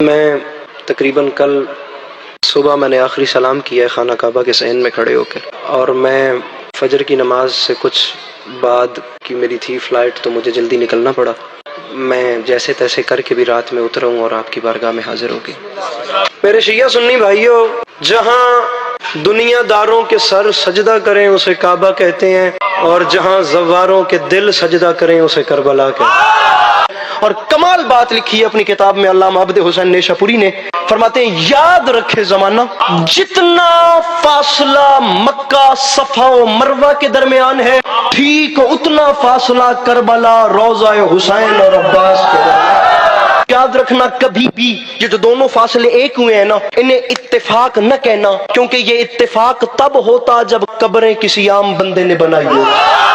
میں تقریباً کل صبح میں نے آخری سلام کیا ہے خانہ کعبہ کے صحن میں کھڑے ہو کر، اور میں فجر کی نماز سے کچھ بعد کی میری تھی فلائٹ، تو مجھے جلدی نکلنا پڑا۔ میں جیسے تیسے کر کے بھی رات میں اترا ہوں اور آپ کی بارگاہ میں حاضر ہو گیا۔ میرے شیعہ سنی بھائیوں، جہاں دنیا داروں کے سر سجدہ کریں اسے کعبہ کہتے ہیں، اور جہاں زواروں کے دل سجدہ کریں اسے کربلا کہتے ہیں۔ اور کمال بات لکھی ہے اپنی کتاب میں علامہ عبد حسین نیشا پوری نے، فرماتے ہیں یاد رکھے زمانہ، جتنا فاصلہ مکہ صفا و مروہ کے درمیان ہے، ٹھیک اتنا فاصلہ کربلا روضہ حسین اور عباس کے درمیان۔ یاد رکھنا کبھی بھی یہ جو دونوں فاصلے ایک ہوئے ہیں نا، انہیں اتفاق نہ کہنا، کیونکہ یہ اتفاق تب ہوتا جب قبریں کسی عام بندے نے بنائی ہو۔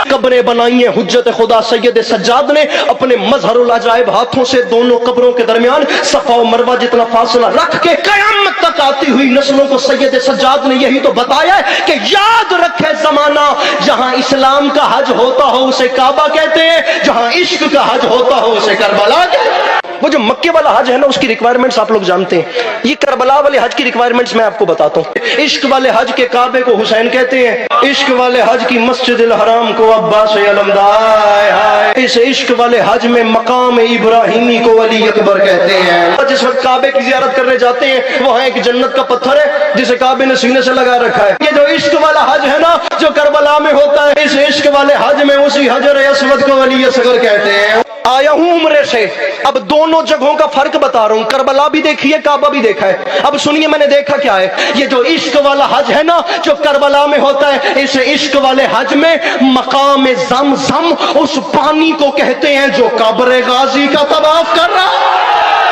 قبریں بنائی ہیں حجت خدا سید سجاد نے اپنے مظہر العجائب ہاتھوں سے، دونوں قبروں کے درمیان صفا و مروہ جتنا فاصلہ رکھ کے قیامت تک آتی ہوئی نسلوں کو سید سجاد نے یہی تو بتایا ہے کہ یاد رکھے زمانہ، جہاں اسلام کا حج ہوتا ہو اسے کعبہ کہتے ہیں، جہاں عشق کا حج ہوتا ہو اسے کربلا کہتے ہیں۔ وہ جو مکے والا حج ہے نا، اس کی ریکوائرمنٹس آپ لوگ جانتے ہیں، یہ کربلا والے حج کی ریکوائرمنٹس میں آپ کو بتاتا ہوں۔ عشق والے حج کے کعبے کو حسین کہتے ہیں، عشق والے حج کی مسجد الحرام کو عباس علمدار، اس عشق والے حج میں مقام ابراہیمی کو علی اکبر کہتے ہیں۔ جس وقت کعبے کی زیارت کرنے جاتے ہیں، وہاں ایک جنت کا پتھر ہے جسے کعبے نے سینے سے لگا رکھا ہے۔ یہ جو عشق والا حج ہے نا، جو کربلا میں ہوتا ہے، اس عشق والے حج میں اسی حجر اسود کو علی اصغر کہتے ہیں۔ آیا ہوں عمرے سے، اب دونوں جگہوں کا فرق بتا رہا ہوں، کربلا بھی دیکھی ہے، کعبہ بھی دیکھا ہے۔ اب سنیے میں نے دیکھا کیا ہے۔ یہ جو عشق والا حج ہے نا، جو کربلا میں ہوتا ہے، اس عشق والے حج میں مقام زمزم اس پانی کو کہتے ہیں جو قبر غازی کا طواف کر رہا ہے۔